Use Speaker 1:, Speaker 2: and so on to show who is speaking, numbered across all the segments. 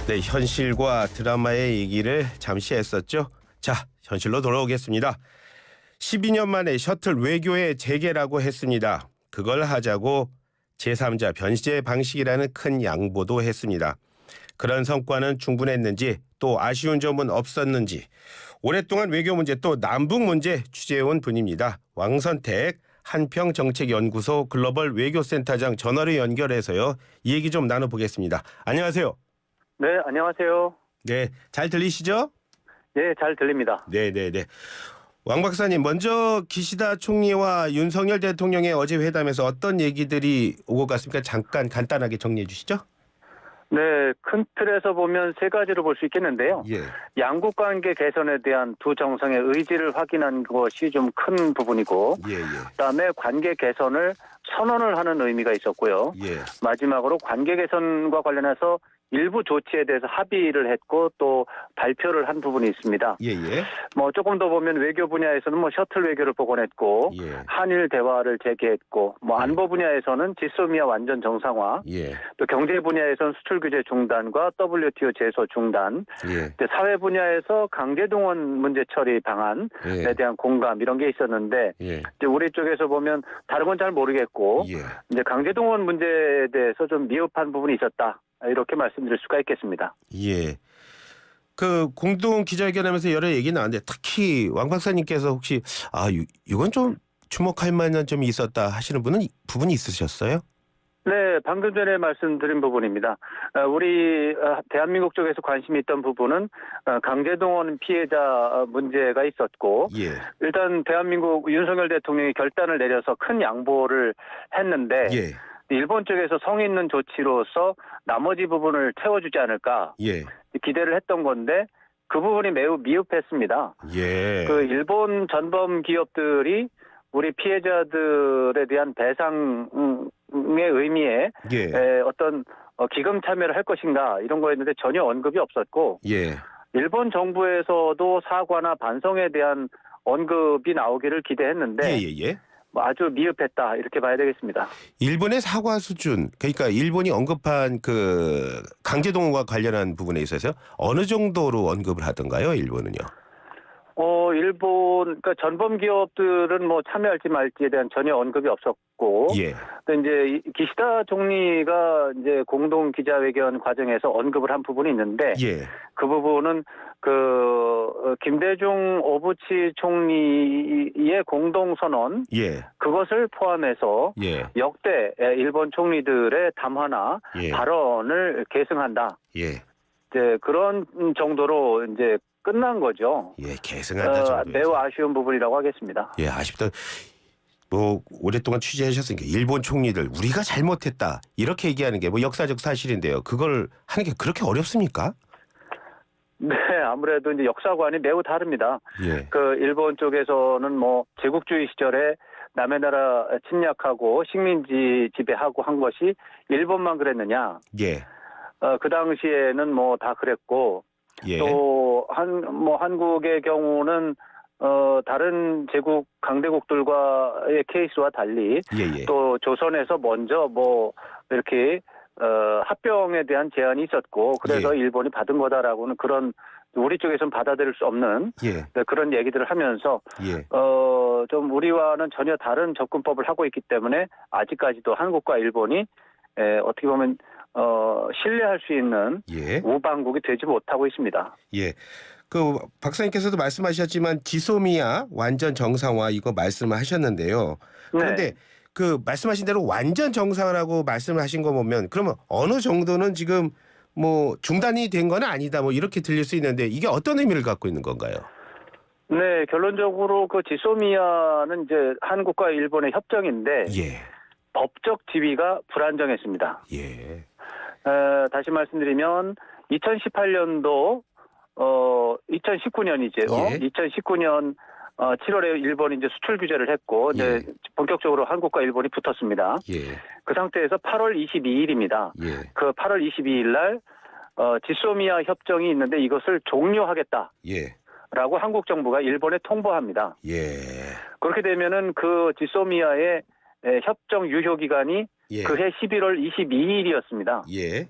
Speaker 1: 네, 현실과 드라마의 얘기를 잠시 했었죠. 자, 현실로 돌아오겠습니다. 12년 만에 셔틀 외교의 재개라고 했습니다. 그걸 하자고 제3자 변제 방식이라는 큰 양보도 했습니다. 그런 성과는 충분했는지 또 아쉬운 점은 없었는지 오랫동안 외교 문제 또 남북 문제 취재해온 분입니다. 왕선택 한평정책연구소 글로벌 외교센터장 전화로 연결해서요. 이 얘기 좀 나눠보겠습니다. 안녕하세요.
Speaker 2: 네, 안녕하세요.
Speaker 1: 네, 잘 들리시죠?
Speaker 2: 네, 잘 들립니다.
Speaker 1: 네네네. 왕 박사님, 먼저 기시다 총리와 윤석열 대통령의 어제 회담에서 어떤 얘기들이 오고 갔습니까? 잠깐 간단하게 정리해 주시죠.
Speaker 2: 네, 큰 틀에서 보면 세 가지로 볼 수 있겠는데요.
Speaker 1: 예.
Speaker 2: 양국 관계 개선에 대한 두 정상의 의지를 확인한 것이 좀 큰 부분이고,
Speaker 1: 예.
Speaker 2: 그다음에 관계 개선을 선언을 하는 의미가 있었고요.
Speaker 1: 예.
Speaker 2: 마지막으로 관계 개선과 관련해서 일부 조치에 대해서 합의를 했고 또 발표를 한 부분이 있습니다.
Speaker 1: 예.
Speaker 2: 뭐 조금 더 보면 외교 분야에서는 뭐 셔틀 외교를 복원했고
Speaker 1: 예.
Speaker 2: 한일 대화를 재개했고 뭐 안보 분야에서는 지소미아 완전 정상화,
Speaker 1: 예.
Speaker 2: 또 경제 분야에서는 수출 규제 중단과 WTO 제소 중단,
Speaker 1: 예.
Speaker 2: 사회 분야에서 강제동원 문제 처리 방안에
Speaker 1: 예.
Speaker 2: 대한 공감 이런 게 있었는데
Speaker 1: 예.
Speaker 2: 이제 우리 쪽에서 보면 다른 건 잘 모르겠고
Speaker 1: 예.
Speaker 2: 이제 강제동원 문제에 대해서 좀 미흡한 부분이 있었다. 이렇게 말씀드릴 수가 있겠습니다.
Speaker 1: 예. 그 공동 기자회견하면서 여러 얘기 나왔는데 특히 왕 박사님께서 혹시 이건 좀 주목할 만한 점이 있었다 하시는 부분이 있으셨어요?
Speaker 2: 네, 방금 전에 말씀드린 부분입니다. 우리 대한민국 쪽에서 관심이 있던 부분은 강제동원 피해자 문제가 있었고
Speaker 1: 예.
Speaker 2: 일단 대한민국 윤석열 대통령이 결단을 내려서 큰 양보를 했는데
Speaker 1: 예.
Speaker 2: 일본 쪽에서 성의 있는 조치로서 나머지 부분을 채워주지 않을까
Speaker 1: 예.
Speaker 2: 기대를 했던 건데 그 부분이 매우 미흡했습니다.
Speaker 1: 예.
Speaker 2: 그 일본 전범 기업들이 우리 피해자들에 대한 배상의 의미에
Speaker 1: 예.
Speaker 2: 어떤 기금 참여를 할 것인가 이런 거였는데 전혀 언급이 없었고
Speaker 1: 예.
Speaker 2: 일본 정부에서도 사과나 반성에 대한 언급이 나오기를 기대했는데
Speaker 1: 예.
Speaker 2: 뭐 아주 미흡했다 이렇게 봐야 되겠습니다.
Speaker 1: 일본의 사과 수준, 그러니까 일본이 언급한 그 강제동원과 관련한 부분에 있어서 어느 정도로 언급을 하던가요, 일본은요?
Speaker 2: 일본, 그러니까 전범 기업들은 뭐 참여할지 말지에 대한 전혀 언급이 없었고,
Speaker 1: 예.
Speaker 2: 이제 기시다 총리가 이제 공동 기자회견 과정에서 언급을 한 부분이 있는데,
Speaker 1: 예.
Speaker 2: 그 부분은 김대중 오부치 총리의 공동 선언,
Speaker 1: 예.
Speaker 2: 그것을 포함해서
Speaker 1: 예.
Speaker 2: 역대 일본 총리들의 담화나
Speaker 1: 예.
Speaker 2: 발언을 계승한다.
Speaker 1: 예.
Speaker 2: 이제 그런 정도로 이제 끝난 거죠.
Speaker 1: 예, 계승한다 정도.
Speaker 2: 매우 아쉬운 부분이라고 하겠습니다.
Speaker 1: 예, 아쉽다. 뭐 오랫동안 취재하셨으니까 일본 총리들 우리가 잘못했다 이렇게 얘기하는 게 뭐 역사적 사실인데요. 그걸 하는 게 그렇게 어렵습니까?
Speaker 2: 네, 아무래도 이제 역사관이 매우 다릅니다.
Speaker 1: 예.
Speaker 2: 그 일본 쪽에서는 뭐 제국주의 시절에 남의 나라 침략하고 식민지 지배하고 한 것이 일본만 그랬느냐?
Speaker 1: 예.
Speaker 2: 그 당시에는 뭐 다 그랬고
Speaker 1: 예.
Speaker 2: 또 한국의 경우는 다른 제국 강대국들과의 케이스와 달리
Speaker 1: 예.
Speaker 2: 또 조선에서 먼저 뭐 이렇게 합병에 대한 제한이 있었고 그래서
Speaker 1: 예.
Speaker 2: 일본이 받은 거다라고는 그런 우리 쪽에서는 받아들일 수 없는
Speaker 1: 예.
Speaker 2: 그런 얘기들을 하면서
Speaker 1: 예.
Speaker 2: 좀 우리와는 전혀 다른 접근법을 하고 있기 때문에 아직까지도 한국과 일본이 어떻게 보면 신뢰할 수 있는
Speaker 1: 예.
Speaker 2: 우방국이 되지 못하고 있습니다.
Speaker 1: 예. 그 박사님께서도 말씀하셨지만 지소미아 완전 정상화 이거 말씀을 하셨는데요. 그런데
Speaker 2: 네.
Speaker 1: 그 말씀하신 대로 완전 정상화라고 말씀을 하신 거 보면 그러면 어느 정도는 지금 뭐 중단이 된 건 아니다 뭐 이렇게 들릴 수 있는데 이게 어떤 의미를 갖고 있는 건가요?
Speaker 2: 네, 결론적으로 그 지소미아는 이제 한국과 일본의 협정인데
Speaker 1: 예.
Speaker 2: 법적 지위가 불안정했습니다.
Speaker 1: 예.
Speaker 2: 다시 말씀드리면 2018년도 2019년이죠.
Speaker 1: 예.
Speaker 2: 2019년 7월에 일본이 이제 수출 규제를 했고 이제 본격적으로 한국과 일본이 붙었습니다.
Speaker 1: 예.
Speaker 2: 그 상태에서 8월 22일입니다.
Speaker 1: 예.
Speaker 2: 그 8월 22일 날 지소미아 협정이 있는데 이것을 종료하겠다.
Speaker 1: 예.
Speaker 2: 라고 한국 정부가 일본에 통보합니다.
Speaker 1: 예.
Speaker 2: 그렇게 되면은 그 지소미아의 협정 유효 기간이
Speaker 1: 예.
Speaker 2: 그해 11월 22일이었습니다.
Speaker 1: 예.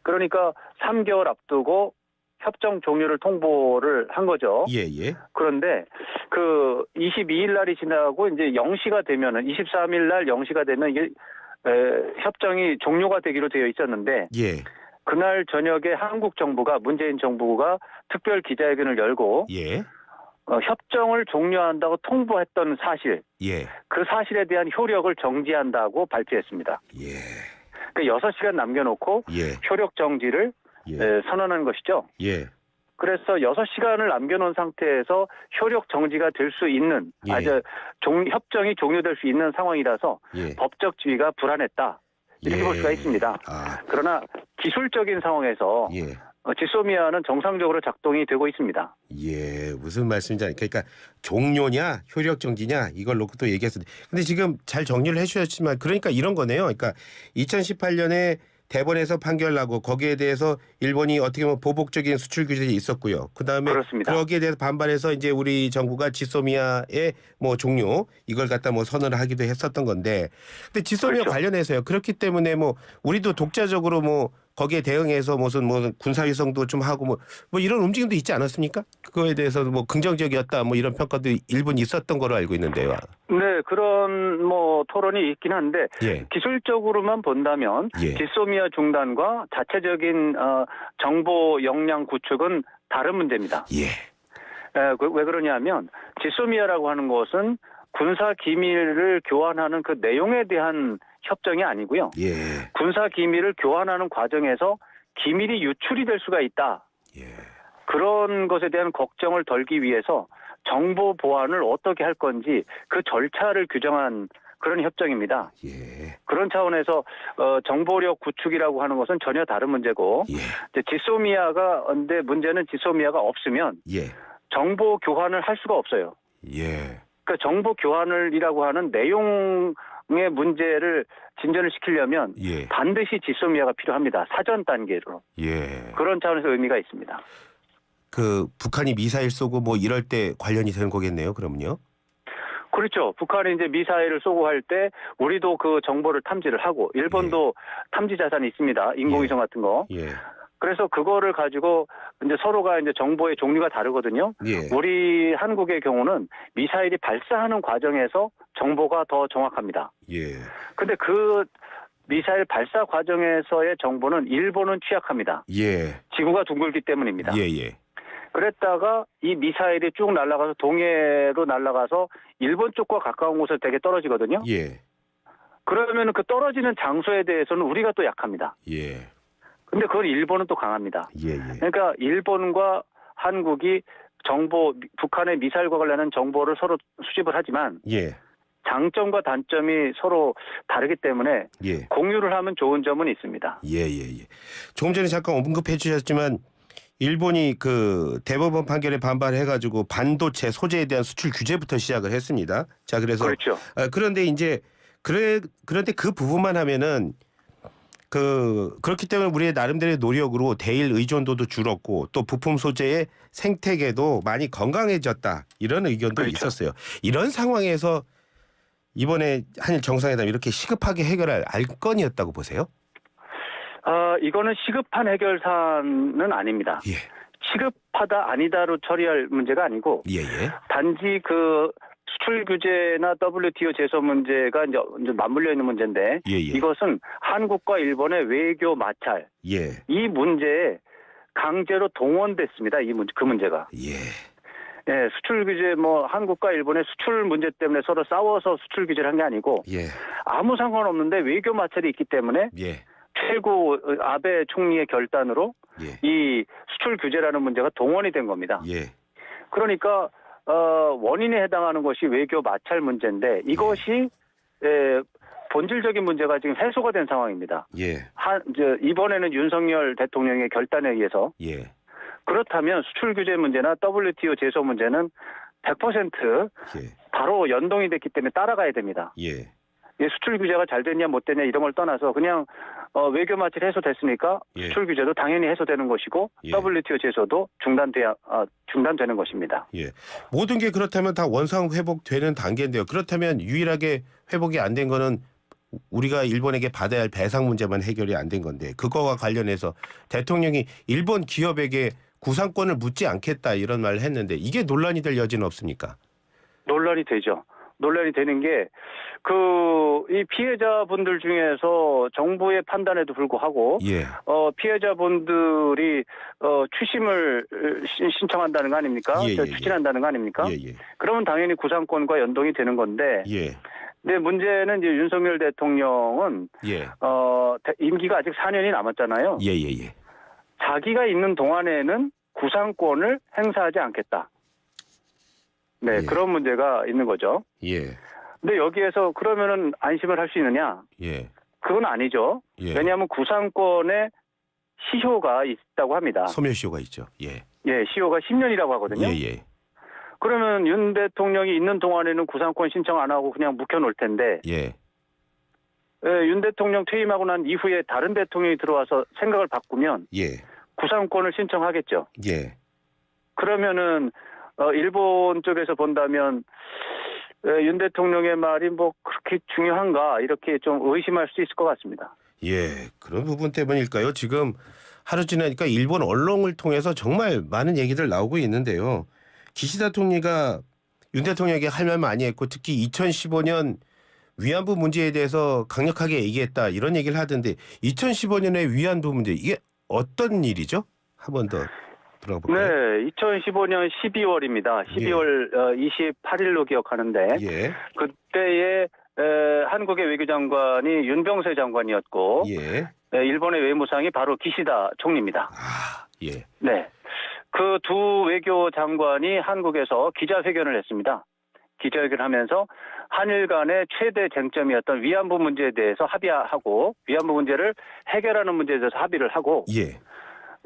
Speaker 2: 그러니까 3개월 앞두고 협정 종료를 통보를 한 거죠.
Speaker 1: 예, 예.
Speaker 2: 그런데 그 22일 날이 지나고 이제 0시가 되면은 23일 날 0시가 되면 이게 협정이 종료가 되기로 되어 있었는데
Speaker 1: 예.
Speaker 2: 그날 저녁에 한국 정부가 문재인 정부가 특별 기자회견을 열고
Speaker 1: 예.
Speaker 2: 협정을 종료한다고 통보했던 사실,
Speaker 1: 예.
Speaker 2: 그 사실에 대한 효력을 정지한다고 발표했습니다.
Speaker 1: 예.
Speaker 2: 그 6시간 남겨놓고
Speaker 1: 예.
Speaker 2: 효력 정지를
Speaker 1: 예.
Speaker 2: 선언한 것이죠.
Speaker 1: 예.
Speaker 2: 그래서 6시간을 남겨놓은 상태에서 효력 정지가 될 수 있는,
Speaker 1: 예.
Speaker 2: 협정이 종료될 수 있는 상황이라서
Speaker 1: 예.
Speaker 2: 법적 지위가 불안했다. 이렇게
Speaker 1: 예.
Speaker 2: 볼 수가 있습니다.
Speaker 1: 아.
Speaker 2: 그러나 기술적인 상황에서
Speaker 1: 예.
Speaker 2: 지소미아는 정상적으로 작동이 되고 있습니다.
Speaker 1: 예, 무슨 말씀인지 그러니까 종료냐 효력 정지냐 이걸 놓고 또 얘기했었는데 근데 지금 잘 정리를 해주셨지만 그러니까 이런 거네요. 그러니까 2018년에 대법원에서 판결 나고 거기에 대해서 일본이 어떻게 보면 보복적인 수출 규제가 있었고요. 그다음에
Speaker 2: 그렇습니다.
Speaker 1: 거기에 대해서 반발해서 이제 우리 정부가 지소미아의 뭐 종료 이걸 갖다 뭐 선언을 하기도 했었던 건데 근데 지소미아
Speaker 2: 그렇죠.
Speaker 1: 관련해서요. 그렇기 때문에 뭐 우리도 독자적으로 뭐 거기에 대응해서 무슨 군사 위성도 좀 하고 뭐 이런 움직임도 있지 않았습니까? 그거에 대해서도 뭐 긍정적이었다 뭐 이런 평가도 일부 있었던 거로 알고 있는데요.
Speaker 2: 네, 그런 뭐 토론이 있긴 한데
Speaker 1: 예.
Speaker 2: 기술적으로만 본다면
Speaker 1: 예.
Speaker 2: 지소미아 중단과 자체적인 정보 역량 구축은 다른 문제입니다.
Speaker 1: 예.
Speaker 2: 왜 그러냐면 지소미아라고 하는 것은 군사 기밀을 교환하는 그 내용에 대한 협정이 아니고요.
Speaker 1: 예.
Speaker 2: 군사 기밀을 교환하는 과정에서 기밀이 유출이 될 수가 있다.
Speaker 1: 예.
Speaker 2: 그런 것에 대한 걱정을 덜기 위해서 정보 보안을 어떻게 할 건지 그 절차를 규정한 그런 협정입니다.
Speaker 1: 예.
Speaker 2: 그런 차원에서 정보력 구축이라고 하는 것은 전혀 다른 문제고
Speaker 1: 예.
Speaker 2: 이제 근데 문제는 지소미아가 없으면
Speaker 1: 예.
Speaker 2: 정보 교환을 할 수가 없어요.
Speaker 1: 예.
Speaker 2: 그러니까 정보 교환이라고 하는 내용의 문제를 진전을 시키려면
Speaker 1: 예.
Speaker 2: 반드시 지소미아가 필요합니다. 사전 단계로.
Speaker 1: 예.
Speaker 2: 그런 차원에서 의미가 있습니다.
Speaker 1: 그 북한이 미사일 쏘고 뭐 이럴 때 관련이 되는 거겠네요. 그러면요.
Speaker 2: 그렇죠. 북한이 이제 미사일을 쏘고 할 때 우리도 그 정보를 탐지를 하고 일본도 탐지 자산이 있습니다. 인공위성 같은 거.
Speaker 1: 예.
Speaker 2: 그래서 그거를 가지고 이제 서로가 이제 정보의 종류가 다르거든요.
Speaker 1: 예.
Speaker 2: 우리 한국의 경우는 미사일이 발사하는 과정에서 정보가 더 정확합니다.
Speaker 1: 예.
Speaker 2: 근데 그 미사일 발사 과정에서의 정보는 일본은 취약합니다.
Speaker 1: 예.
Speaker 2: 지구가 둥글기 때문입니다.
Speaker 1: 예. 예.
Speaker 2: 그랬다가 이 미사일이 쭉 날아가서 동해로 날아가서 일본 쪽과 가까운 곳에 되게 떨어지거든요.
Speaker 1: 예.
Speaker 2: 그러면 그 떨어지는 장소에 대해서는 우리가 또 약합니다.
Speaker 1: 예.
Speaker 2: 근데 그건 일본은 또 강합니다.
Speaker 1: 예. 예.
Speaker 2: 그러니까 일본과 한국이 북한의 미사일과 관련한 정보를 서로 수집을 하지만
Speaker 1: 예.
Speaker 2: 장점과 단점이 서로 다르기 때문에
Speaker 1: 예.
Speaker 2: 공유를 하면 좋은 점은 있습니다.
Speaker 1: 예. 예. 조금 전에 잠깐 언급해 주셨지만 일본이 그 대법원 판결에 반발해가지고 반도체 소재에 대한 수출 규제부터 시작을 했습니다. 자, 그래서
Speaker 2: 그렇죠.
Speaker 1: 그런데 이제 그런데 그 부분만 하면은 그렇기 때문에 우리의 나름대로의 노력으로 대일 의존도도 줄었고 또 부품 소재의 생태계도 많이 건강해졌다 이런 의견도
Speaker 2: 그렇죠.
Speaker 1: 있었어요. 이런 상황에서 이번에 한일 정상회담 이렇게 시급하게 해결할 안건이었다고 보세요?
Speaker 2: 이거는 시급한 해결사안은 아닙니다.
Speaker 1: 예.
Speaker 2: 시급하다 아니다로 처리할 문제가 아니고
Speaker 1: 예.
Speaker 2: 단지 그 수출 규제나 WTO 제소 문제가 이제 맞물려 있는 문제인데
Speaker 1: 예.
Speaker 2: 이것은 한국과 일본의 외교 마찰
Speaker 1: 예.
Speaker 2: 이 문제에 강제로 동원됐습니다. 그 문제가.
Speaker 1: 예.
Speaker 2: 수출 규제 한국과 일본의 수출 문제 때문에 서로 싸워서 수출 규제를 한 게 아니고
Speaker 1: 예.
Speaker 2: 아무 상관없는데 외교 마찰이 있기 때문에
Speaker 1: 예.
Speaker 2: 최고 아베 총리의 결단으로
Speaker 1: 예.
Speaker 2: 이 수출 규제라는 문제가 동원이 된 겁니다.
Speaker 1: 예.
Speaker 2: 그러니까 원인에 해당하는 것이 외교 마찰 문제인데 이것이 본질적인 문제가 지금 해소가 된 상황입니다.
Speaker 1: 예.
Speaker 2: 이번에는 윤석열 대통령의 결단에 의해서
Speaker 1: 예.
Speaker 2: 그렇다면 수출 규제 문제나 WTO 제소 문제는 100%
Speaker 1: 예.
Speaker 2: 바로 연동이 됐기 때문에 따라가야 됩니다.
Speaker 1: 예.
Speaker 2: 수출 규제가 잘 됐냐 못 됐냐 이런 걸 떠나서 그냥 외교 마찰 해소됐으니까
Speaker 1: 예.
Speaker 2: 수출 규제도 당연히 해소되는 것이고
Speaker 1: 예.
Speaker 2: WTO 제소도 중단되는 것입니다.
Speaker 1: 예. 모든 게 그렇다면 다 원상 회복되는 단계인데요. 그렇다면 유일하게 회복이 안 된 거는 우리가 일본에게 받아야 할 배상 문제만 해결이 안 된 건데 그거와 관련해서 대통령이 일본 기업에게 구상권을 묻지 않겠다 이런 말을 했는데 이게 논란이 될 여지는 없습니까?
Speaker 2: 논란이 되죠. 논란이 되는 게 이 피해자분들 중에서 정부의 판단에도 불구하고
Speaker 1: 예.
Speaker 2: 피해자분들이 추심을 신청한다는 거 아닙니까?
Speaker 1: 예, 예, 예.
Speaker 2: 추진한다는 거 아닙니까?
Speaker 1: 예, 예.
Speaker 2: 그러면 당연히 구상권과 연동이 되는 건데.
Speaker 1: 예.
Speaker 2: 근데 문제는 이제 윤석열 대통령은
Speaker 1: 예.
Speaker 2: 임기가 아직 4년이 남았잖아요.
Speaker 1: 예, 예, 예.
Speaker 2: 자기가 있는 동안에는 구상권을 행사하지 않겠다. 네,
Speaker 1: 예.
Speaker 2: 그런 문제가 있는 거죠.
Speaker 1: 예.
Speaker 2: 근데 여기에서 그러면은 안심을 할 수 있느냐?
Speaker 1: 예.
Speaker 2: 그건 아니죠.
Speaker 1: 예.
Speaker 2: 왜냐하면 구상권에 시효가 있다고 합니다.
Speaker 1: 소멸시효가 있죠. 예.
Speaker 2: 예, 시효가 10년이라고 하거든요.
Speaker 1: 예, 예.
Speaker 2: 그러면 윤 대통령이 있는 동안에는 구상권 신청 안 하고 그냥 묵혀놓을 텐데
Speaker 1: 예.
Speaker 2: 윤 대통령 퇴임하고 난 이후에 다른 대통령이 들어와서 생각을 바꾸면
Speaker 1: 예.
Speaker 2: 구상권을 신청하겠죠.
Speaker 1: 예.
Speaker 2: 그러면은 일본 쪽에서 본다면 윤 대통령의 말이 뭐 그렇게 중요한가 이렇게 좀 의심할 수 있을 것 같습니다.
Speaker 1: 예. 그런 부분 때문일까요? 지금 하루 지나니까 일본 언론을 통해서 정말 많은 얘기들 나오고 있는데요. 기시다 총리가 윤 대통령에게 할 말 많이 했고 특히 2015년 위안부 문제에 대해서 강력하게 얘기했다 이런 얘기를 하던데 2015년의 위안부 문제 이게 어떤 일이죠? 한 번 더 들어가 볼까요?
Speaker 2: 네, 2015년 12월입니다. 12월 28일로 기억하는데
Speaker 1: 예.
Speaker 2: 그때에 한국의 외교장관이 윤병세 장관이었고
Speaker 1: 예.
Speaker 2: 일본의 외무상이 바로 기시다 총리입니다.
Speaker 1: 아, 예.
Speaker 2: 네, 그 두 외교 장관이 한국에서 기자회견을 했습니다. 기자회견을 하면서 한일 간의 최대 쟁점이었던 위안부 문제에 대해서 합의하고 위안부 문제를 해결하는 문제에 대해서 합의를 하고
Speaker 1: 예.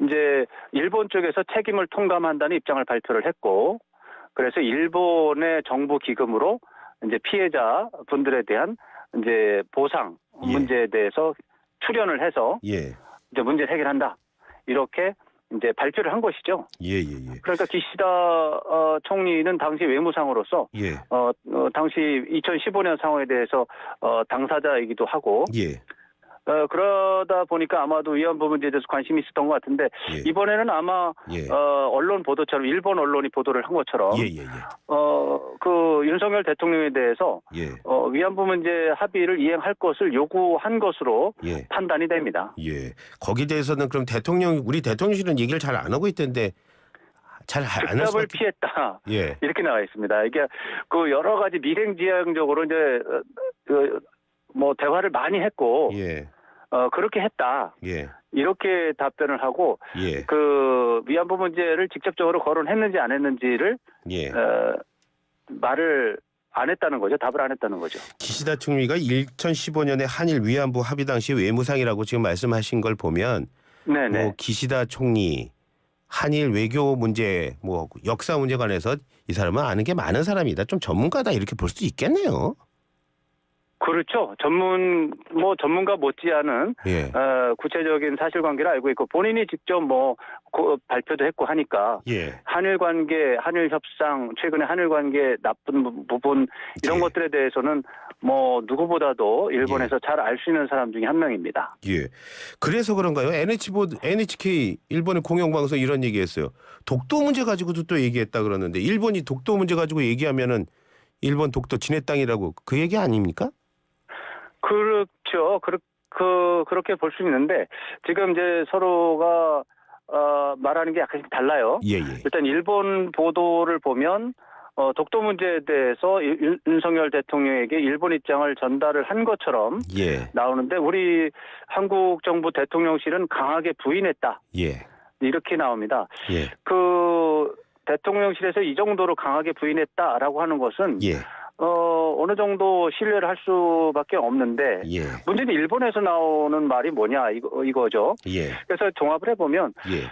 Speaker 2: 이제 일본 쪽에서 책임을 통감한다는 입장을 발표를 했고 그래서 일본의 정부 기금으로 이제 피해자 분들에 대한 이제 보상
Speaker 1: 예.
Speaker 2: 문제에 대해서 출연을 해서
Speaker 1: 예.
Speaker 2: 이제 문제를 해결한다 이렇게 이제 발표를 한 것이죠.
Speaker 1: 예, 예, 예.
Speaker 2: 그러니까 기시다 총리는 당시 외무상으로서
Speaker 1: 예.
Speaker 2: 당시 2015년 상황에 대해서 당사자이기도 하고
Speaker 1: 예.
Speaker 2: 그러다 보니까 아마도 위안부 문제에 대해서 관심이 있었던 것 같은데
Speaker 1: 예.
Speaker 2: 이번에는 아마
Speaker 1: 예.
Speaker 2: 언론 보도처럼 일본 언론이 보도를 한 것처럼
Speaker 1: 예, 예, 예.
Speaker 2: 그 윤석열 대통령에 대해서
Speaker 1: 예.
Speaker 2: 위안부 문제 합의를 이행할 것을 요구한 것으로
Speaker 1: 예.
Speaker 2: 판단이 됩니다.
Speaker 1: 예. 거기에 대해서는 그럼 우리 대통령실은 얘기를 잘 안 하고 있던데 잘 안 할
Speaker 2: 즉답을
Speaker 1: 수밖에.
Speaker 2: 피했다.
Speaker 1: 예.
Speaker 2: 이렇게 나와 있습니다. 이게 그 여러 가지 미래지향적으로 이제 뭐 대화를 많이 했고
Speaker 1: 예.
Speaker 2: 그렇게 했다.
Speaker 1: 예.
Speaker 2: 이렇게 답변을 하고
Speaker 1: 예.
Speaker 2: 그 위안부 문제를 직접적으로 거론했는지 안 했는지를
Speaker 1: 예.
Speaker 2: 말을 안 했다는 거죠. 답을 안 했다는 거죠.
Speaker 1: 기시다 총리가 2015년에 한일 위안부 합의 당시 외무상이라고 지금 말씀하신 걸 보면
Speaker 2: 네네.
Speaker 1: 뭐 기시다 총리 한일 외교 문제 뭐 역사 문제 관해서 이 사람은 아는 게 많은 사람이다. 좀 전문가다 이렇게 볼 수도 있겠네요.
Speaker 2: 그렇죠. 전문가 못지않은
Speaker 1: 예.
Speaker 2: 구체적인 사실관계를 알고 있고 본인이 직접 발표도 했고 하니까
Speaker 1: 예.
Speaker 2: 한일 관계, 한일 협상, 최근에 한일 관계 나쁜 부분 이런
Speaker 1: 예.
Speaker 2: 것들에 대해서는 뭐 누구보다도 일본에서 잘 알 수 있는 사람 중에 한 명입니다.
Speaker 1: 예. 그래서 그런가요? NHK 일본의 공영방송 이런 얘기했어요. 독도 문제 가지고도 또 얘기했다 그러는데 일본이 독도 문제 가지고 얘기하면은 일본 독도 지네 땅이라고 그 얘기 아닙니까?
Speaker 2: 그렇죠. 그렇게 볼 수 있는데 지금 이제 서로가 말하는 게 약간씩 달라요.
Speaker 1: 예, 예.
Speaker 2: 일단 일본 보도를 보면 독도 문제에 대해서 윤석열 대통령에게 일본 입장을 전달을 한 것처럼
Speaker 1: 예.
Speaker 2: 나오는데 우리 한국 정부 대통령실은 강하게 부인했다.
Speaker 1: 예.
Speaker 2: 이렇게 나옵니다.
Speaker 1: 예.
Speaker 2: 그 대통령실에서 이 정도로 강하게 부인했다라고 하는 것은
Speaker 1: 예.
Speaker 2: 어느 정도 신뢰를 할 수밖에 없는데
Speaker 1: 예.
Speaker 2: 문제는 일본에서 나오는 말이 뭐냐 이거죠.
Speaker 1: 예.
Speaker 2: 그래서 종합을 해보면
Speaker 1: 예.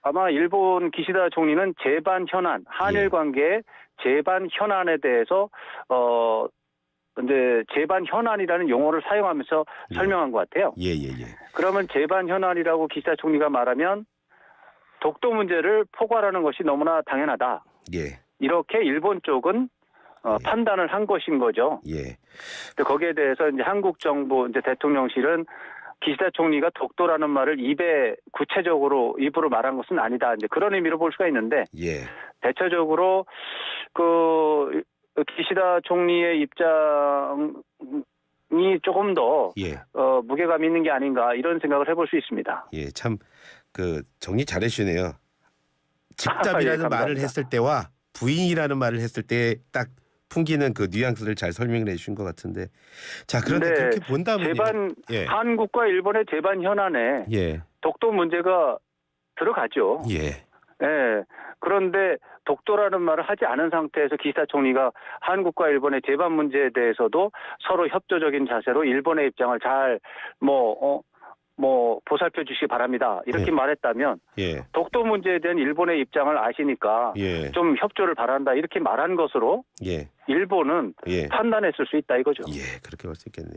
Speaker 2: 아마 일본 기시다 총리는 재반 현안 한일
Speaker 1: 예.
Speaker 2: 관계 재반 현안에 대해서 이제 재반 현안이라는 용어를 사용하면서
Speaker 1: 예.
Speaker 2: 설명한 것 같아요.
Speaker 1: 예, 예, 예.
Speaker 2: 그러면 재반 현안이라고 기시다 총리가 말하면 독도 문제를 포괄하는 것이 너무나 당연하다.
Speaker 1: 예.
Speaker 2: 이렇게 일본 쪽은 판단을 한 것인 거죠.
Speaker 1: 예.
Speaker 2: 근데 거기에 대해서 이제 한국 정부 이제 대통령실은 기시다 총리가 독도라는 말을 구체적으로 입으로 말한 것은 아니다. 이제 그런 의미로 볼 수가 있는데
Speaker 1: 예.
Speaker 2: 대체적으로 그 기시다 총리의 입장이 조금 더
Speaker 1: 예.
Speaker 2: 무게감 있는 게 아닌가 이런 생각을 해볼 수 있습니다.
Speaker 1: 예. 참 그 정리 잘해주네요. 직답이라는
Speaker 2: 예, 감사합니다.
Speaker 1: 말을 했을 때와 부인이라는 말을 했을 때 딱 풍기는 그 뉘앙스를 잘 설명을 해주신 것 같은데. 자, 그런데
Speaker 2: 네,
Speaker 1: 그렇게 본다면요.
Speaker 2: 재반
Speaker 1: 예.
Speaker 2: 한국과 일본의 재반 현안에
Speaker 1: 예.
Speaker 2: 독도 문제가 들어가죠.
Speaker 1: 예.
Speaker 2: 예. 그런데 독도라는 말을 하지 않은 상태에서 기시다 총리가 한국과 일본의 재반 문제에 대해서도 서로 협조적인 자세로 일본의 입장을 잘 보살펴 주시기 바랍니다. 이렇게
Speaker 1: 예.
Speaker 2: 말했다면
Speaker 1: 예.
Speaker 2: 독도 문제에 대한 일본의 입장을 아시니까
Speaker 1: 예.
Speaker 2: 좀 협조를 바란다 이렇게 말한 것으로
Speaker 1: 예.
Speaker 2: 일본은
Speaker 1: 예.
Speaker 2: 판단했을 수 있다 이거죠.
Speaker 1: 예, 그렇게 볼 수 있겠네.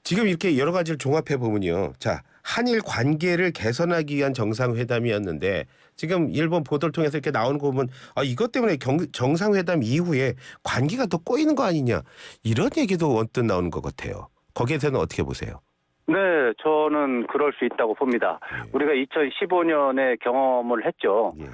Speaker 1: 지금 이렇게 여러 가지를 종합해 보면요. 자, 한일 관계를 개선하기 위한 정상회담이었는데 지금 일본 보도를 통해서 이렇게 나오는 거 보면 이것 때문에 정상회담 이후에 관계가 더 꼬이는 거 아니냐 이런 얘기도 언뜻 나오는 것 같아요. 거기에 대해서는 어떻게 보세요?
Speaker 2: 네, 저는 그럴 수 있다고 봅니다.
Speaker 1: 예.
Speaker 2: 우리가 2015년에 경험을 했죠.
Speaker 1: 예.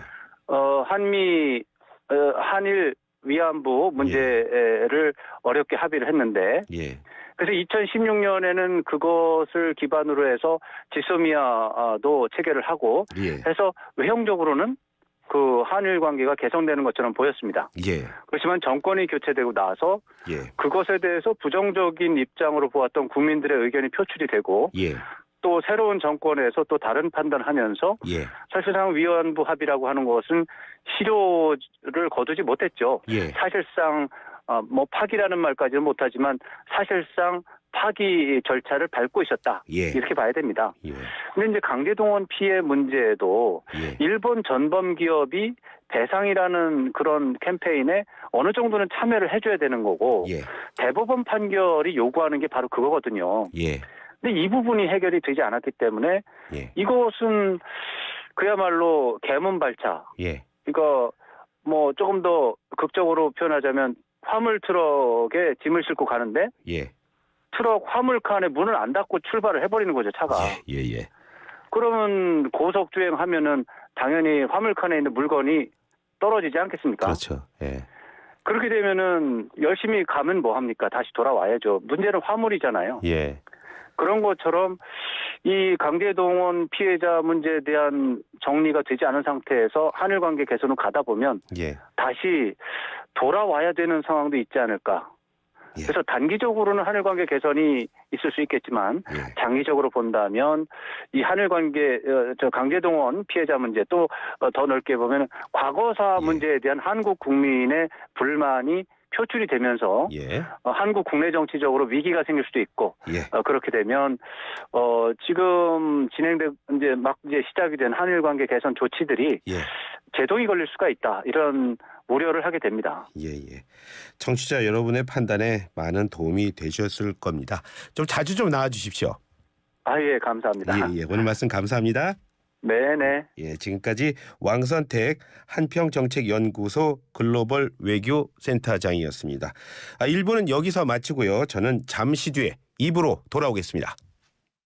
Speaker 2: 한일 위안부 문제를 어렵게 합의를 했는데
Speaker 1: 예.
Speaker 2: 그래서 2016년에는 그것을 기반으로 해서 지소미아도 체결을 하고
Speaker 1: 예.
Speaker 2: 해서 외형적으로는 그 한일 관계가 개선되는 것처럼 보였습니다.
Speaker 1: 예.
Speaker 2: 그렇지만 정권이 교체되고 나서
Speaker 1: 예.
Speaker 2: 그것에 대해서 부정적인 입장으로 보았던 국민들의 의견이 표출이 되고
Speaker 1: 예.
Speaker 2: 또 새로운 정권에서 또 다른 판단을 하면서
Speaker 1: 예.
Speaker 2: 사실상 위안부 합의라고 하는 것은 실효를 거두지 못했죠.
Speaker 1: 예.
Speaker 2: 사실상 파기라는 말까지는 못하지만 사실상 파기 절차를 밟고 있었다.
Speaker 1: 예.
Speaker 2: 이렇게 봐야 됩니다.
Speaker 1: 예.
Speaker 2: 근데 이제 강제동원 피해 문제도
Speaker 1: 예.
Speaker 2: 일본 전범 기업이 배상이라는 그런 캠페인에 어느 정도는 참여를 해줘야 되는 거고
Speaker 1: 예. 대법원
Speaker 2: 판결이 요구하는 게 바로 그거거든요.
Speaker 1: 예.
Speaker 2: 근데 이 부분이 해결이 되지 않았기 때문에
Speaker 1: 예.
Speaker 2: 이것은 그야말로 개문발차.
Speaker 1: 예.
Speaker 2: 이거 조금 더 극적으로 표현하자면 화물 트럭에 짐을 싣고 가는데
Speaker 1: 예.
Speaker 2: 트럭 화물칸에 문을 안 닫고 출발을 해버리는 거죠, 차가.
Speaker 1: 예. 예.
Speaker 2: 그러면 고속 주행하면은 당연히 화물칸에 있는 물건이 떨어지지 않겠습니까?
Speaker 1: 그렇죠. 예.
Speaker 2: 그렇게 되면은 열심히 가면 뭐 합니까? 다시 돌아와야죠. 문제는 화물이잖아요.
Speaker 1: 예.
Speaker 2: 그런 것처럼 이 강제동원 피해자 문제에 대한 정리가 되지 않은 상태에서 한일 관계 개선으로 가다 보면
Speaker 1: 예.
Speaker 2: 다시 돌아와야 되는 상황도 있지 않을까.
Speaker 1: 예.
Speaker 2: 그래서 단기적으로는 한일 관계 개선이 있을 수 있겠지만
Speaker 1: 예.
Speaker 2: 장기적으로 본다면 이 한일 관계 강제동원 피해자 문제 또 더 넓게 보면 과거사
Speaker 1: 예.
Speaker 2: 문제에 대한 한국 국민의 불만이 표출이 되면서
Speaker 1: 예.
Speaker 2: 한국 국내 정치적으로 위기가 생길 수도 있고
Speaker 1: 예.
Speaker 2: 그렇게 되면 지금 이제 시작이 된 한일 관계 개선 조치들이
Speaker 1: 예.
Speaker 2: 제동이 걸릴 수가 있다 이런 우려를 하게 됩니다.
Speaker 1: 예. 예. 청취자 여러분의 판단에 많은 도움이 되셨을 겁니다. 좀 자주 좀 나와 주십시오.
Speaker 2: 예, 감사합니다.
Speaker 1: 예. 오늘 말씀 감사합니다.
Speaker 2: 네네.
Speaker 1: 예, 지금까지 왕선택 한평정책연구소 글로벌 외교센터장이었습니다. 1부는 여기서 마치고요. 저는 잠시 뒤에 2부로 돌아오겠습니다.